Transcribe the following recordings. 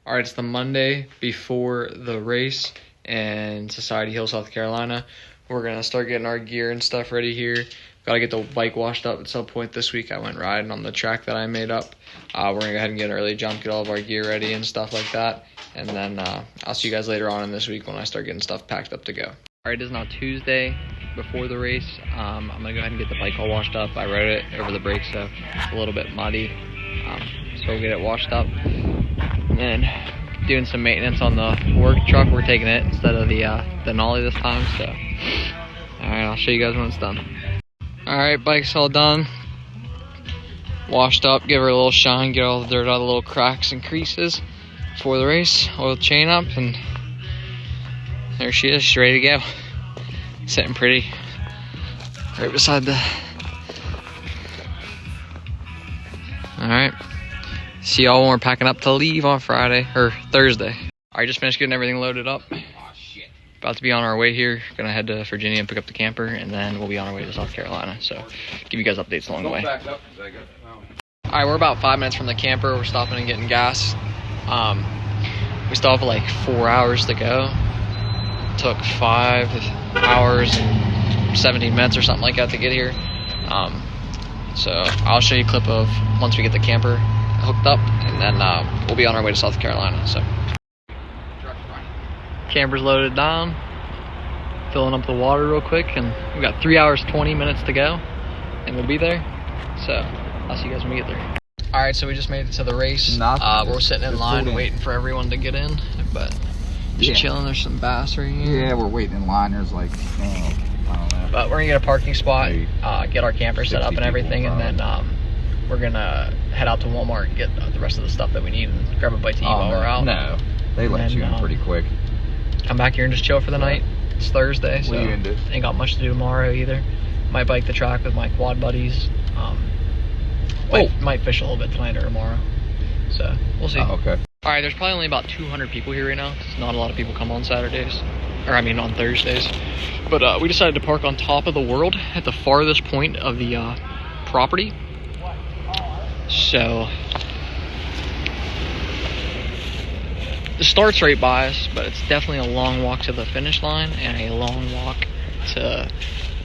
All right, it's the Monday before the race in Society Hill, South Carolina. We're going to start getting our gear and stuff ready here. Got to get the bike washed up at some point this week. I went riding on the track that I made up. We're going to go ahead and get an early jump, get all of our gear ready and stuff like that. And then I'll see you guys later on in this week when I start getting stuff packed up to go. All right, it is now Tuesday before the race. I'm going to go ahead and get the bike all washed up. I rode it over the break, so it's a little bit muddy. So we'll get it washed up. And then doing some maintenance on the work truck. We're taking it instead of the nollie this time. So, all right, I'll show you guys when it's done. All right, bike's all done. Washed up, give her a little shine, get all the dirt out of the little cracks and creases before the race. Oil the chain up, and there she is. She's ready to go. Sitting pretty right beside the. All right. See y'all when we're packing up to leave on Friday or Thursday. All right, just finished getting everything loaded up. About to be on our way here. Gonna head to Virginia and pick up the camper, and then we'll be on our way to South Carolina. So give you guys updates along the way. All right, we're about 5 minutes from the camper. We're stopping and getting gas. We still have like 4 hours to go. Took 5 hours and 17 minutes or something like that to get here. So I'll show you a clip of once we get the camper hooked up, and then we'll be on our way to South Carolina. So camper's loaded down, filling up the water real quick, and we got 3 hours 20 minutes to go, and we'll be there. So I'll see you guys when we get there. All right, so we just made it to the race. We're sitting in line waiting for everyone to get in, but just chilling. There's some bass right here. Yeah, we're waiting in line. There's like, I don't know. But we're gonna get a parking spot, get our camper set up and everything, and then we're gonna head out to Walmart and get the rest of the stuff that we need and grab a bite to eat while we're out. No, they let you in pretty quick. Come back here and just chill for the night. It's Thursday, so ain't got much to do tomorrow either. Might bike the track with my quad buddies. Might fish a little bit tonight or tomorrow. So we'll see. Oh, okay. All right, there's probably only about 200 people here right now. Not a lot of people come on Saturdays, or I mean on Thursdays. But we decided to park on top of the world at the farthest point of the property. So the start's right by us, but it's definitely a long walk to the finish line and a long walk to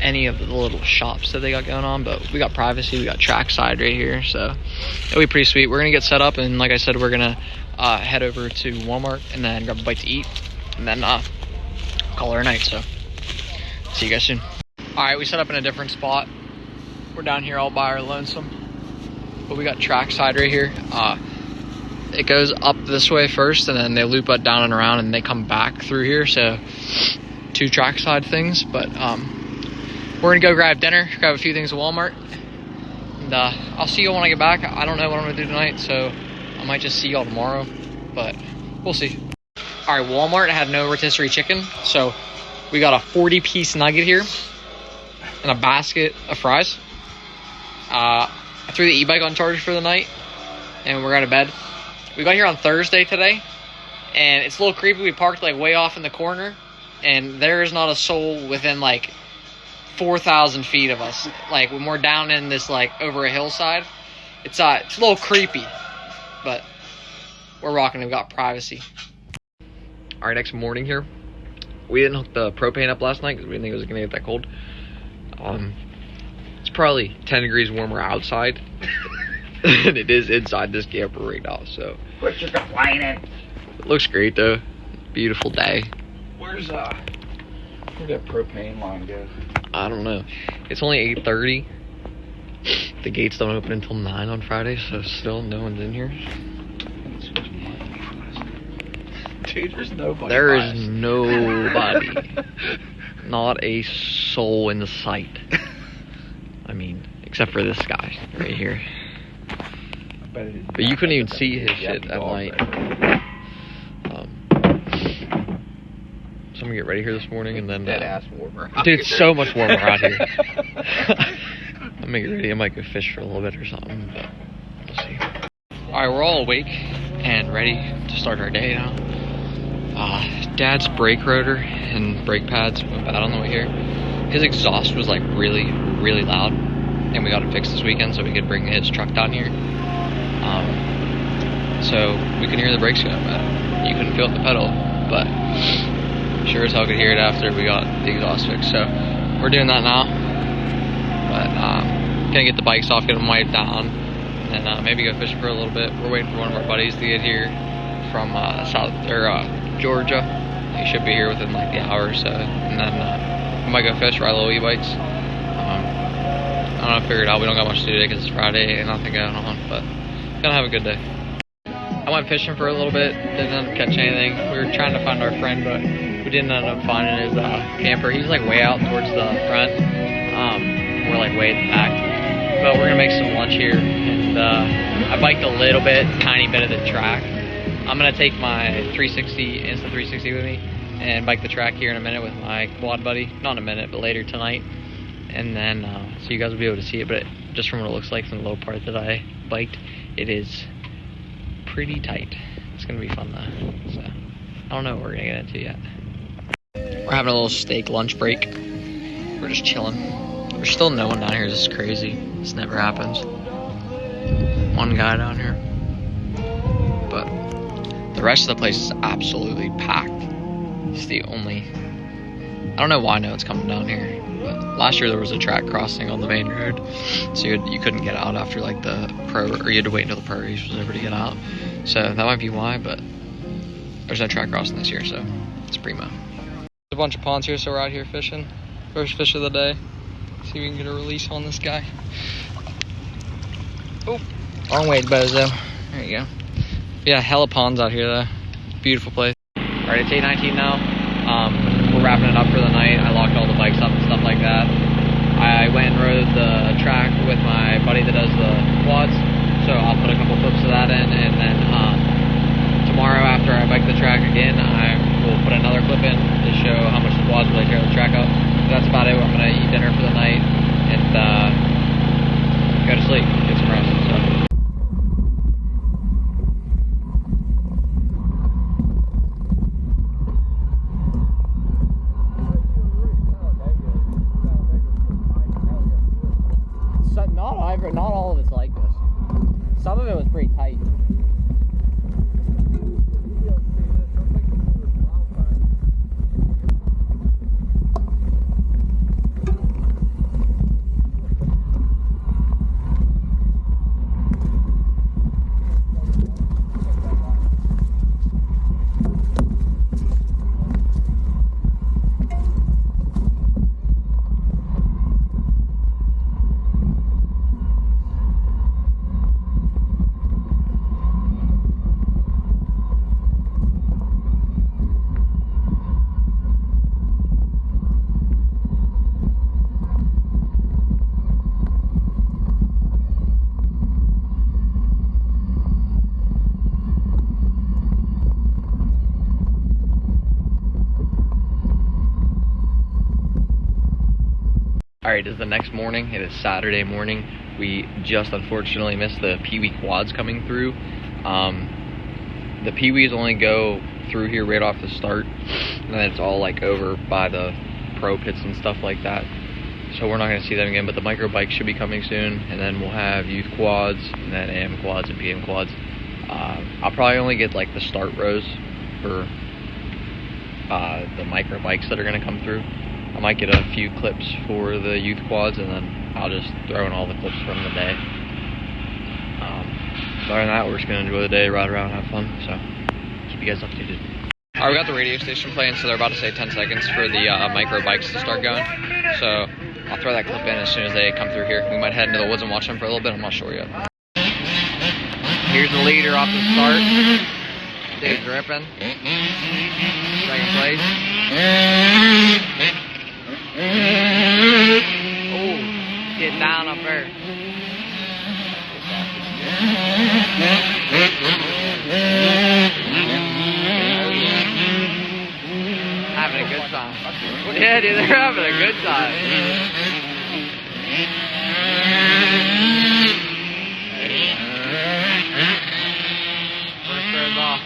any of the little shops that they got going on. But we got privacy, we got trackside right here, so it'll be pretty sweet. We're gonna get set up, and like I said, we're gonna head over to Walmart and then grab a bite to eat, and then call her a night. So see you guys soon. All right, we set up in a different spot. We're down here all by our lonesome, but we got trackside right here. It goes up this way first, and then they loop it down and around, and they come back through here. So 2 trackside things. But we're gonna go grab dinner, grab a few things at Walmart, and I'll see you when I get back. I don't know what I'm gonna do tonight, so I might just see y'all tomorrow, but we'll see. All right, Walmart had no rotisserie chicken, so we got a 40-piece nugget here and a basket of fries. I threw the e-bike on charge for the night, and we're out of bed. We got here on Thursday today, and it's a little creepy. We parked like way off in the corner, and there is not a soul within like 4,000 feet of us. Like when we're down in this like over a hillside, it's a little creepy, but we're rocking. We've got privacy. All right, next morning here, we didn't hook the propane up last night because we didn't think it was gonna get that cold. It's probably 10 degrees warmer outside than it is inside this camper right now. So Quit your complaining. It looks great though. Beautiful day. Where'd that propane line go? I don't know. It's only 8:30. The gates don't open until 9 on Friday, so still no one's in here. Dude, there's nobody. There is nobody. Not a soul in the sight. I mean, except for this guy right here. But you couldn't even see his shit at night. So I'm gonna get ready here this morning, and then dead ass warmer. Dude, it's so much warmer out here. I'm gonna get ready. I might go fish for a little bit or something, but we'll see. All right, we're all awake and ready to start our day now. Dad's brake rotor and brake pads went bad on the way here. His exhaust was like really, really loud, and we got it fixed this weekend so we could bring his truck down here. so we can hear the brakes going better. You couldn't feel the pedal, but sure as hell could hear it after we got the exhaust fixed. So we're doing that now. But gonna get the bikes off, get them wiped down, and maybe go fishing for a little bit. We're waiting for one of our buddies to get here from Georgia. He should be here within like the hour or so, and then we might go fish, ride little e-bikes. I don't know, figure it out. We don't got much to do today because it's Friday and nothing going on, but gonna have a good day. I went fishing for a little bit, didn't end up catching anything. We were trying to find our friend, but we didn't end up finding his camper. He's like way out towards the front. We're like way at the back. But we're gonna make some lunch here, and I biked a little bit, tiny bit of the track. I'm gonna take my Instant 360 with me and bike the track here in a minute with my quad buddy. Not in a minute, but later tonight. And then, so you guys will be able to see it, but just from what it looks like from the low part that I biked, it is pretty tight. It's gonna be fun though. So, I don't know what we're gonna get into yet. We're having a little steak lunch break. We're just chilling. There's still no one down here. This is crazy. This never happens. One guy down here. But the rest of the place is absolutely packed. It's the only... I don't know why no one's coming down here. But last year there was a track crossing on the main road. So you couldn't get out after like the pro... Or you had to wait until the pro race was over to get out. So that might be why, but there's no track crossing this year, so it's primo. There's a bunch of ponds here, so we're out here fishing. First fish of the day. See if we can get a release on this guy. Oh, wrong way, bozo. There you go. Yeah, hella ponds out here though. Beautiful place. Alright, it's 8:19 now. We're wrapping it up for the night. I locked all the bikes up and stuff like that. I went and rode the track with my buddy that does the quads. So I'll put a couple clips of that in, and then tomorrow after I bike the track again, I will put another clip in to show how much the quads really tear the track up. That's about it. I'm gonna eat dinner for the night and go to sleep, get some rest. So. Not all of it's like this. Some of it was pretty tight. Alright, it is the next morning. It is Saturday morning. We just unfortunately missed the Pee-wee quads coming through. The Pee-wees only go through here right off the start, and then it's all like over by the pro pits and stuff like that. So we're not going to see them again, but the micro bikes should be coming soon, and then we'll have youth quads, and then AM quads and PM quads. I'll probably only get like the start rows for the micro bikes that are going to come through. I might get a few clips for the youth quads, and then I'll just throw in all the clips from the day. Other than that, we're just going to enjoy the day, ride around, have fun, so keep you guys updated. Alright, we got the radio station playing, so they're about to say 10 seconds for the micro bikes to start going. So I'll throw that clip in as soon as they come through here. We might head into the woods and watch them for a little bit, I'm not sure yet. Here's the leader off the start. Dude's ripping. Second place. Oh, get down up there. Having a good time. Yeah, dude, they're having a good time. First rows off.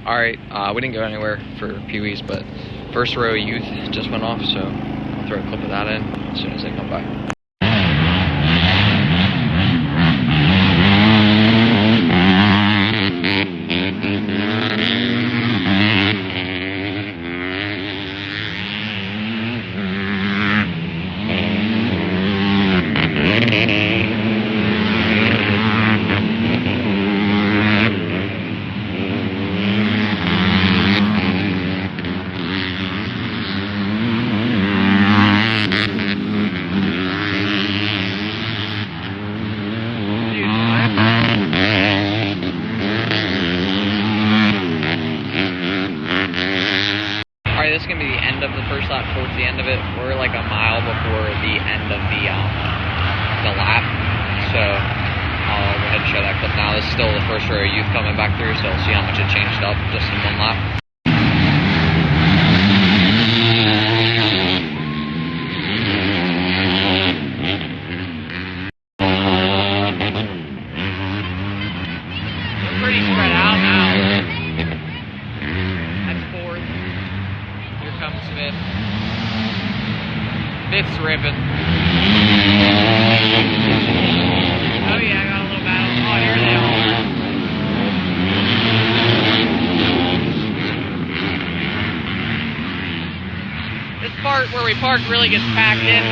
Alright, we didn't go anywhere for Pee-wees, but first row youth just went off, so I'll throw a clip of that in as soon as they come by. this is gonna be the end of the first lap. Towards the end of it, we're like a mile before the end of the lap. So I'll go ahead and show that clip now. This is still the first row of youth coming back through, so we'll see how much it changed up just in one lap. We're pretty spread out now. That's fourth. Here comes fifth. Fifth's ripping. Oh yeah, I got a little battle. Oh, here they are. This part where we parked really gets packed in.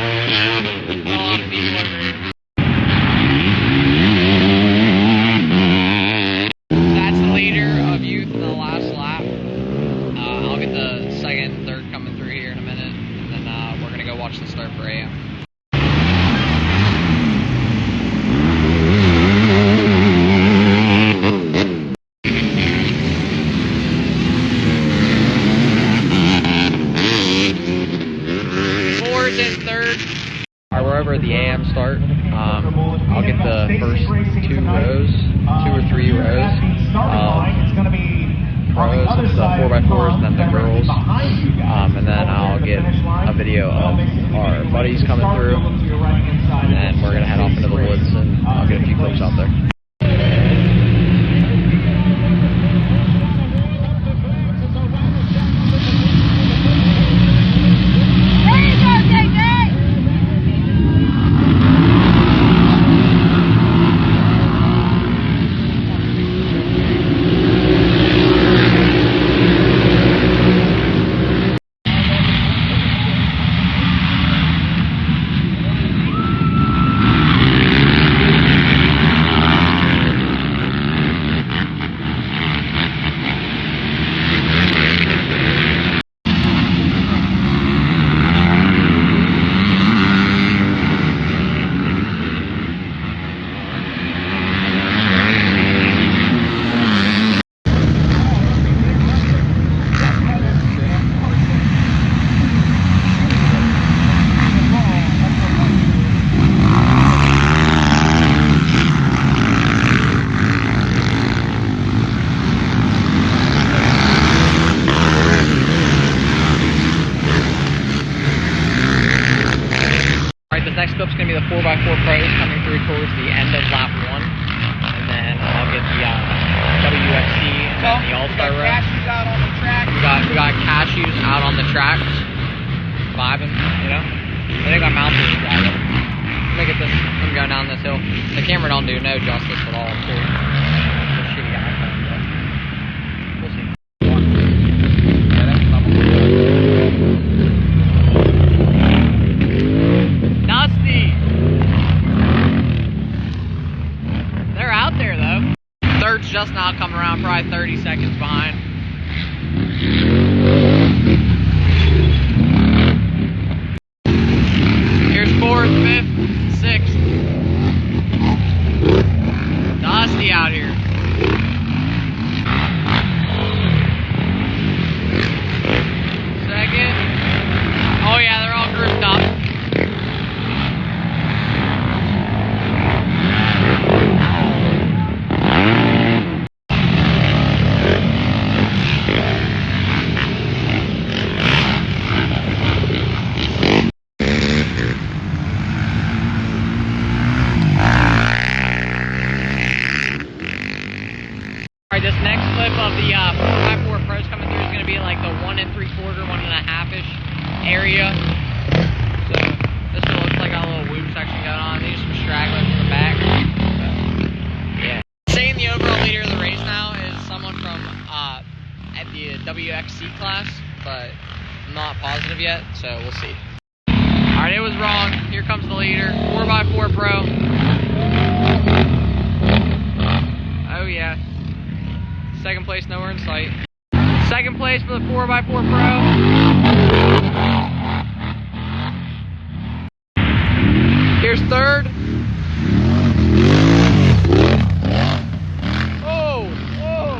A lot of people over here. That's the leader of youth in the last lap. I'll get the second and third coming through here in a minute, and then we're gonna go watch the start for AM. Fourth and third. Alright, we're over at the AM start. I'll get the first 2 rows, 2 or 3 rows of pros, it's the 4x4s and then the girls. And then I'll get a video of our buddies coming through. And then we're going to head off into the woods and I'll get a few clips out there. Next up's going to be the 4x4 pros coming through towards the end of lap 1. And then I'll get the WXC and then the All-Star row. We got cashews out on the tracks. Vibing, you know? I think my mouth is driving. Look at this. I'm going down this hill. The camera don't do no justice at all, too. It's a shitty iPhone, but we'll see. They're out there though. Third's just now coming around, probably 30 seconds behind. Here's fourth, fifth, sixth. Dusty out here. Second. Oh yeah, they're all grouped up. This next clip of the 4x4 pros coming through is going to be like the 1 3/4, 1.5-ish area. So this one looks like a little whoop section going on. These some stragglers in the back. So, yeah. Saying the overall leader of the race now is someone from at the WXC class, but I'm not positive yet, so we'll see. Alright, it was wrong. Here comes the leader. 4x4 pro. Oh yeah. Second place nowhere in sight. Second place for the 4x4 Pro. Here's third. Oh, whoa.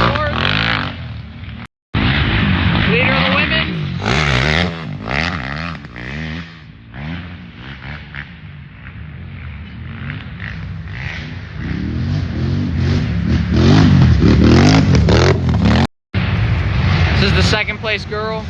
Fourth. Leader place girl.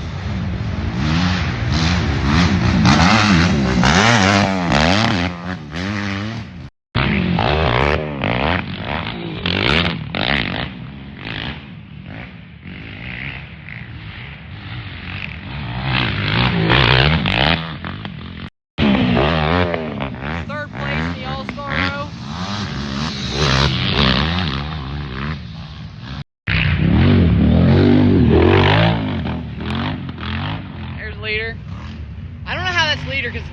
Third place in the All-Star row. There's leader. I don't know how that's leader because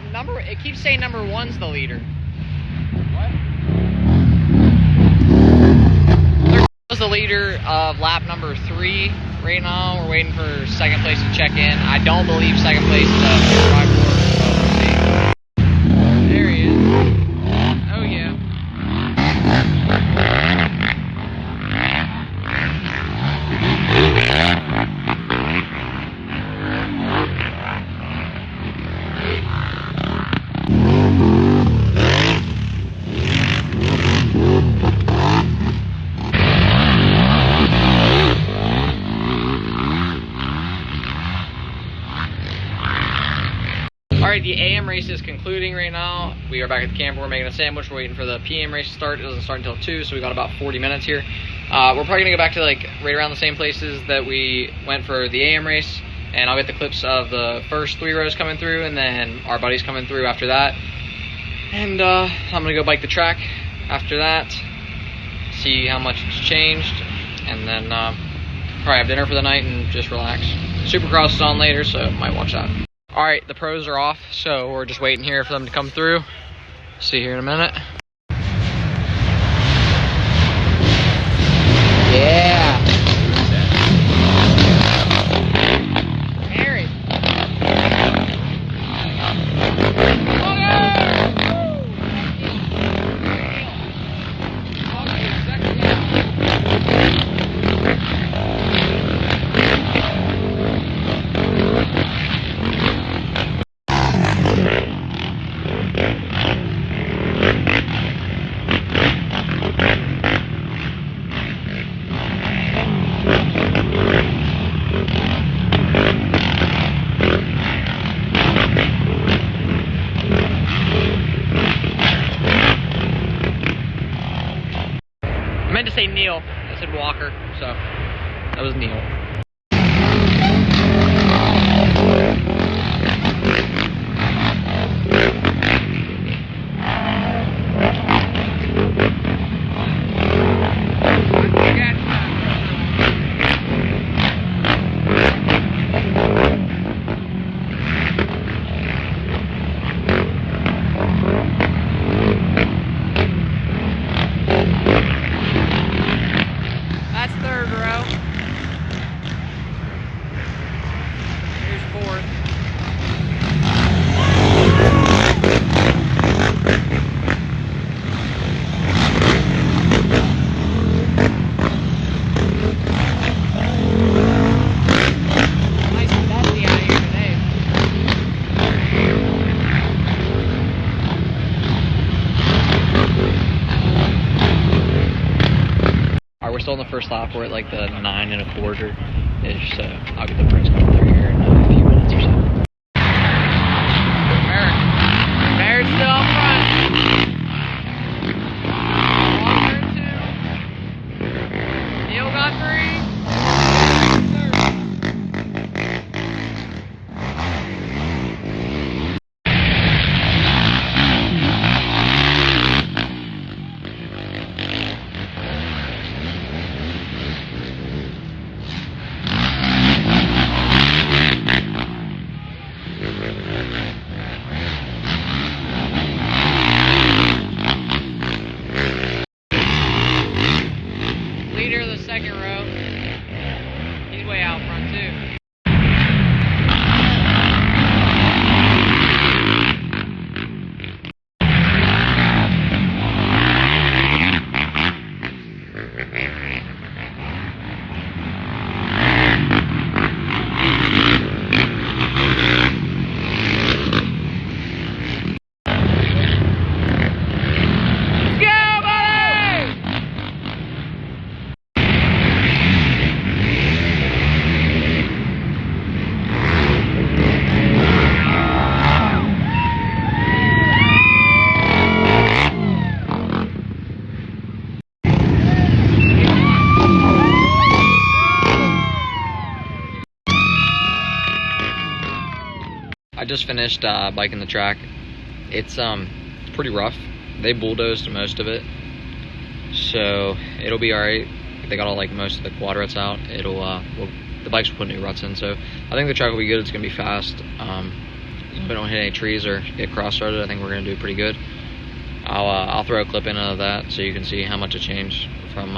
it keeps saying number 1's the leader. What? Was the leader of lap number 3 right now. We're waiting for second place to check in. I don't believe second place is the driver. There he is. Oh yeah. Alright, the AM race is concluding right now. We are back at the camp. We're making a sandwich. We're waiting for the PM race to start. It doesn't start until 2, so we got about 40 minutes here. We're probably going to go back to like right around the same places that we went for the AM race. And I'll get the clips of the first 3 rows coming through and then our buddies coming through after that. And I'm going to go bike the track after that, see how much it's changed, and then probably have dinner for the night and just relax. Supercross is on later, so might watch that. Alright, the pros are off, so we're just waiting here for them to come through. See you here in a minute. Yeah. Aaron. I meant to say Neil. I said Walker, so that was Neil. That's third row. Here's fourth. Nice and dusty out here today. Alright, we're still in the first lap. We're at like the 9 1/4-ish, so I'll get the prints coming through here in a few minutes or so. Merritt's still up front. Walker 2. Neil got 3. Leader of the second row. He's way out front too. just finished biking the track. It's pretty rough. They bulldozed most of it, so it'll be all right. They got all like most of the quad ruts out. The bikes will put new ruts in, so I think the track will be good. It's gonna be fast. If we don't hit any trees or get cross-started, I think we're gonna do pretty good. I'll throw a clip in of that so you can see how much it changed from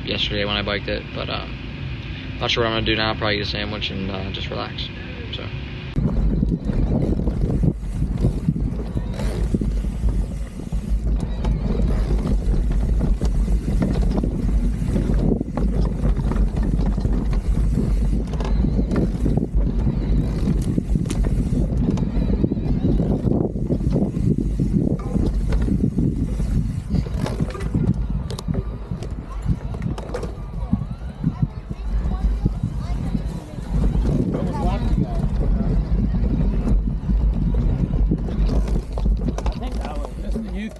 yesterday when I biked it. But not sure what I'm gonna do now. Probably eat a sandwich and just relax. So.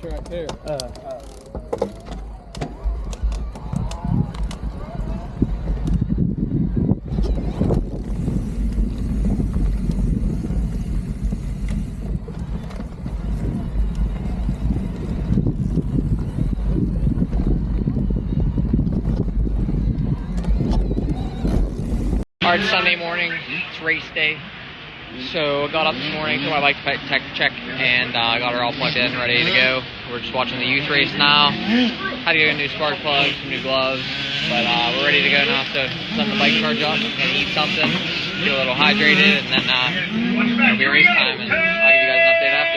Right there. Alright, Sunday morning, it's race day. So I got up this morning, took my bike to tech check, and got her all plugged in, ready to go. We're just watching the youth race now. Had to get a new spark plug, some new gloves, but we're ready to go now. So let the bike charge up, and eat something, get a little hydrated, and then it'll be race time, and I'll give you guys an update after.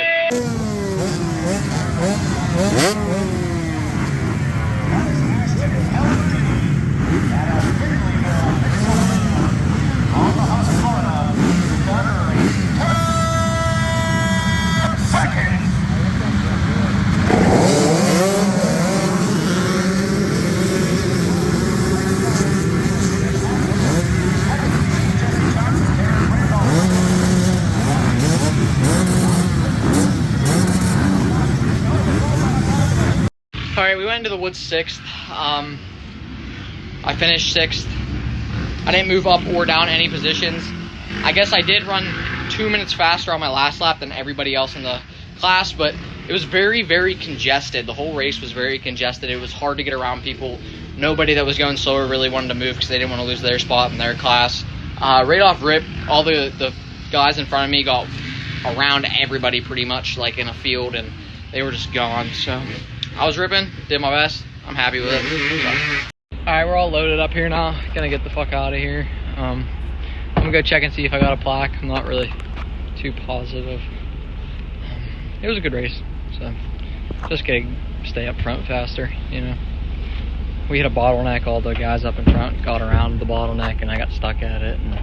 Alright, we went into the woods 6th. I finished 6th. I didn't move up or down any positions. I guess I did run 2 minutes faster on my last lap than everybody else in the class, but it was very, very congested. The whole race was very congested. It was hard to get around people. Nobody that was going slower really wanted to move because they didn't want to lose their spot in their class. Right off rip, all the guys in front of me got around everybody pretty much, like in a field, and they were just gone. So I was ripping, did my best. I'm happy with it. So. Alright, we're all loaded up here now. Gonna get the fuck out of here. I'm gonna go check and see if I got a plaque. I'm not really too positive. It was a good race, so just gotta stay up front faster, you know. We hit a bottleneck, all the guys up in front got around the bottleneck, and I got stuck at it and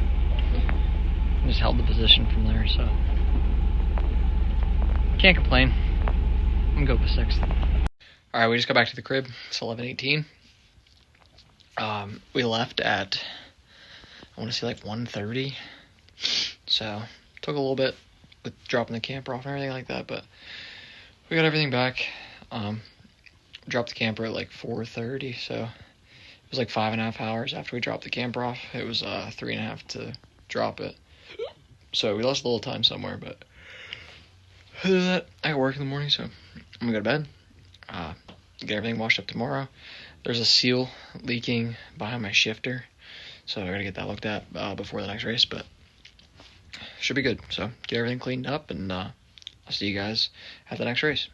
just held the position from there, so can't complain. I'm gonna go with 6th. Alright, we just got back to the crib. It's 11:18. We left at, I want to say like 1:30. So, took a little bit with dropping the camper off and everything like that, but we got everything back. Dropped the camper at like 4:30, so it was like 5.5 hours after we dropped the camper off. It was 3.5 to drop it. So we lost a little time somewhere, but other than that, I got work in the morning, so I'm gonna go to bed. Get everything washed up tomorrow. There's a seal leaking behind my shifter, so I gotta get that looked at before the next race, but should be good. So get everything cleaned up, and I'll see you guys at the next race.